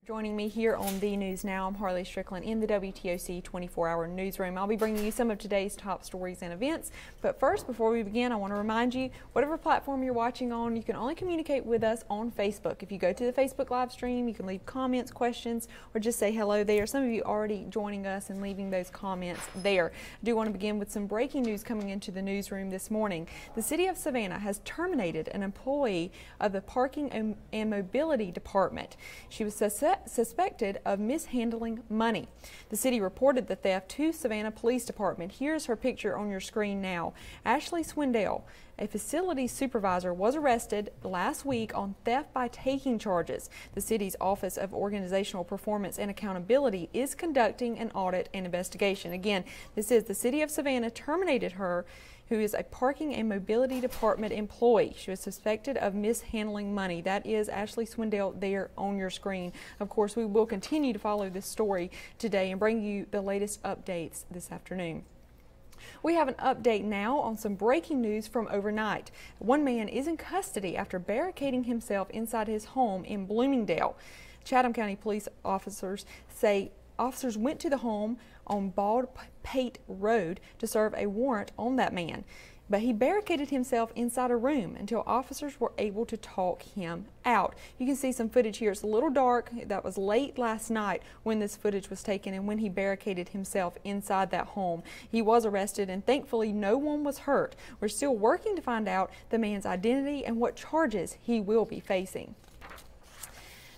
Joining me here on The News Now, I'm Harley Strickland in the WTOC 24-hour newsroom. I'll be bringing you some of today's top stories and events. But first, before we begin, I want to remind you, whatever platform you're watching on, you can only communicate with us on Facebook. If you go to the Facebook live stream, you can leave comments, questions, or just say hello there. Some of you already joining us and leaving those comments there. I do want to begin with some breaking news coming into the newsroom this morning. The City of Savannah has terminated an employee of the Parking and Mobility Department. She was suspected of mishandling money. The city reported the theft to Savannah Police Department. Here's her picture on your screen now. Ashley Swindell, a facilities supervisor, was arrested last week on theft by taking charges. The city's Office of Organizational Performance and Accountability is conducting an audit and investigation. Again, this is the City of Savannah terminated her, who is a Parking and Mobility Department employee. She was suspected of mishandling money. That is Ashley Swindell there on your screen. Of course, we will continue to follow this story today and bring you the latest updates this afternoon. We have an update now on some breaking news from overnight. One man is in custody after barricading himself inside his home in Bloomingdale. Chatham County police officers say officers went to the home on Baldpate Road to serve a warrant on that man, but he barricaded himself inside a room until officers were able to talk him out. You can see some footage here. It's a little dark. That was late last night when this footage was taken and when he barricaded himself inside that home. He was arrested and thankfully no one was hurt. We're still working to find out the man's identity and what charges he will be facing.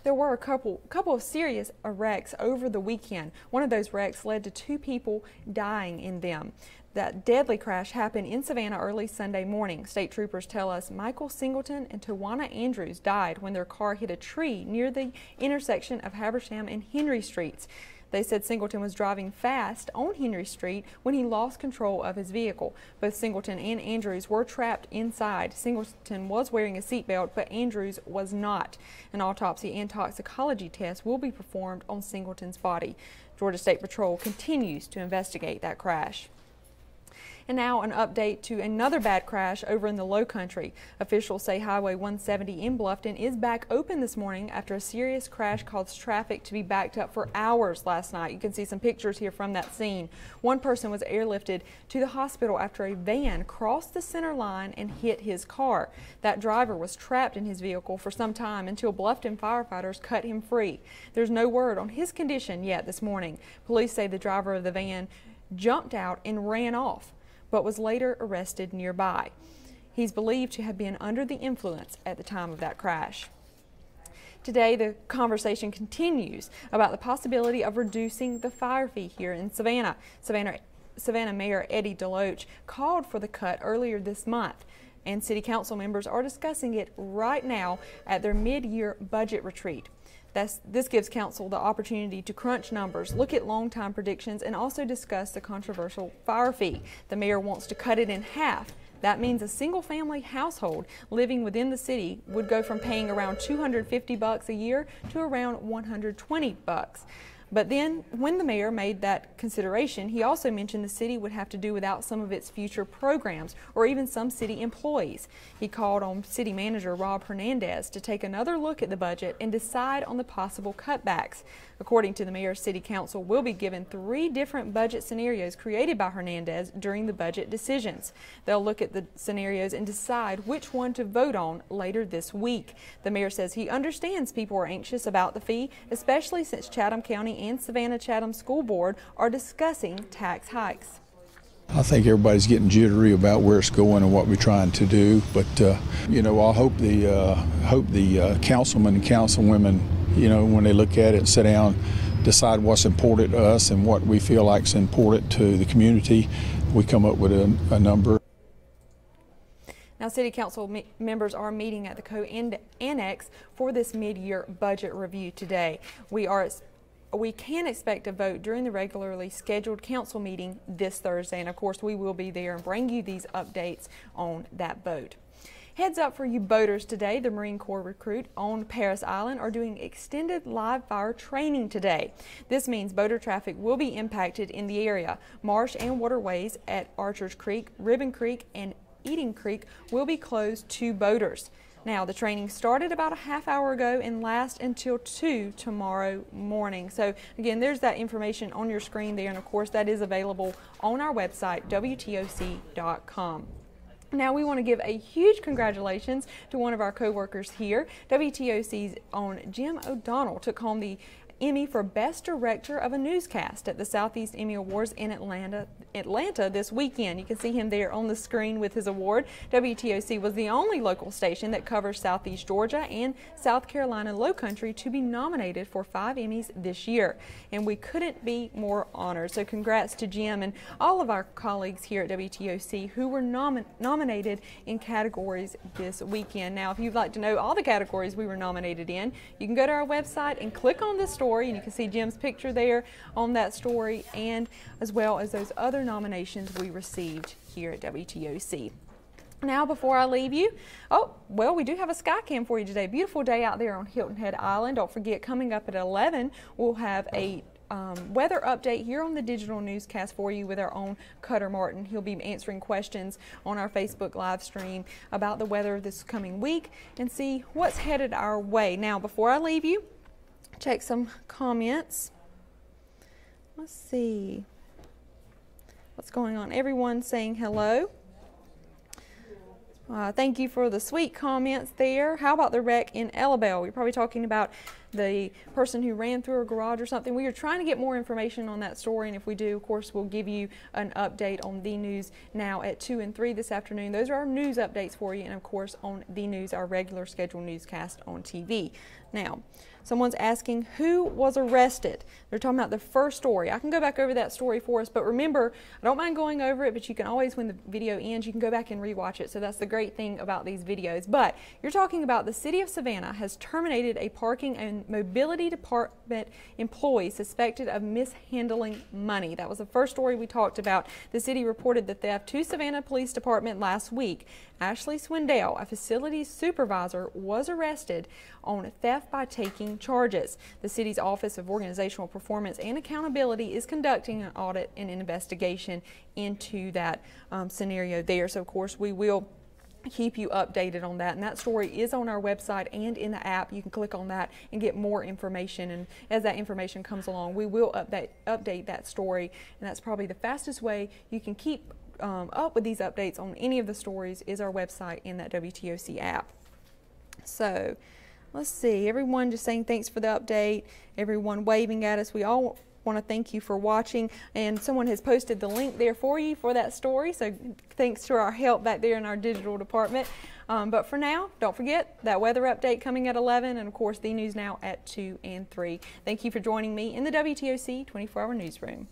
There were a couple of serious wrecks over the weekend. One of those wrecks led to 2 people dying in them. That deadly crash happened in Savannah early Sunday morning. State troopers tell us Michael Singleton and Tawana Andrews died when their car hit a tree near the intersection of Habersham and Henry Streets. They said Singleton was driving fast on Henry Street when he lost control of his vehicle. Both Singleton and Andrews were trapped inside. Singleton was wearing a seatbelt, but Andrews was not. An autopsy and toxicology test will be performed on Singleton's body. Georgia State Patrol continues to investigate that crash. And now an update to another bad crash over in the Low Country. Officials say Highway 170 in Bluffton is back open this morning after a serious crash caused traffic to be backed up for hours last night. You can see some pictures here from that scene. One person was airlifted to the hospital after a van crossed the center line and hit his car. That driver was trapped in his vehicle for some time until Bluffton firefighters cut him free. There's no word on his condition yet this morning. Police say the driver of the van jumped out and ran off, but was later arrested nearby. He's believed to have been under the influence at the time of that crash. Today, the conversation continues about the possibility of reducing the fire fee here in Savannah. Savannah Mayor Eddie DeLoach called for the cut earlier this month, and City Council members are discussing it right now at their mid-year budget retreat. This gives Council the opportunity to crunch numbers, look at long-time predictions, and also discuss the controversial fire fee. The mayor wants to cut it in half. That means a single-family household living within the city would go from paying around $250 a year to around $120. But then, when the mayor made that consideration, he also mentioned the city would have to do without some of its future programs or even some city employees. He called on City Manager Rob Hernandez to take another look at the budget and decide on the possible cutbacks. According to the mayor, City Council will be given 3 different budget scenarios created by Hernandez during the budget decisions. They'll look at the scenarios and decide which one to vote on later this week. The mayor says he understands people are anxious about the fee, especially since Chatham County and Savannah Chatham School Board are discussing tax hikes. I think everybody's getting jittery about where it's going and what we're trying to do, but you know, I hope the councilmen and councilwomen, you know, when they look at it, sit down, decide what's important to us and what we feel like is important to the community. We come up with a number. Now, City Council members are meeting at the Co-Annex for this mid-year budget review today. We can expect a vote during the regularly scheduled council meeting this Thursday, and of course we will be there and bring you these updates on that vote. Heads up for you boaters today. The Marine Corps recruit on Parris Island are doing extended live fire training today. This means boater traffic will be impacted in the area. Marsh and waterways at Archers Creek, Ribbon Creek, and Eating Creek will be closed to boaters. Now, the training started about a half hour ago and lasts until 2 tomorrow morning. So again, there's that information on your screen there, and of course that is available on our website, WTOC.com. Now we want to give a huge congratulations to one of our co-workers here. WTOC's own Jim O'Donnell took home the Emmy for Best Director of a Newscast at the Southeast Emmy Awards in Atlanta this weekend. You can see him there on the screen with his award. WTOC was the only local station that covers Southeast Georgia and South Carolina Lowcountry to be nominated for 5 Emmys this year, and we couldn't be more honored. So congrats to Jim and all of our colleagues here at WTOC who were nominated in categories this weekend. Now, if you'd like to know all the categories we were nominated in, you can go to our website and click on this story, and you can see Jim's picture there on that story, and as well as those other nominations we received here at WTOC. Now, before I leave you, we do have a sky cam for you today. Beautiful day out there on Hilton Head Island. Don't forget, coming up at 11, we'll have a weather update here on the digital newscast for you with our own Cutter Martin. He'll be answering questions on our Facebook live stream about the weather this coming week and see what's headed our way. Now, before I leave you, check some comments. Let's see what's going on. Everyone saying hello. Thank you for the sweet comments there. How about the wreck in Ellabelle? You're probably talking about the person who ran through a garage or something. We are trying to get more information on that story, and if we do, of course, we'll give you an update on the news now at 2 and 3 this afternoon. Those are our news updates for you, and of course on the news, our regular scheduled newscast on TV. Now, someone's asking who was arrested. They're talking about the first story. I can go back over that story for us, but remember, I don't mind going over it, but you can always, when the video ends, you can go back and rewatch it. So that's the great thing about these videos. But you're talking about the city of Savannah has terminated a parking and mobility department employee suspected of mishandling money. That was the first story we talked about. The city reported the theft to Savannah Police Department last week. Ashley Swindell, a facilities supervisor, was arrested on theft by taking charges. The city's Office of Organizational Performance and Accountability is conducting an audit and an investigation into that scenario there. So, of course, we will keep you updated on that, and that story is on our website and in the app. You can click on that and get more information, and as that information comes along, we will update that story, and that's probably the fastest way you can keep up with these updates on any of the stories is our website in that WTOC app. So let's see, everyone just saying thanks for the update, everyone waving at us. We all want to thank you for watching, and someone has posted the link there for you for that story, so thanks to our help back there in our digital department. But for now, don't forget that weather update coming at 11, and of course the news now at 2 and 3. Thank you for joining me in the WTOC 24-hour newsroom.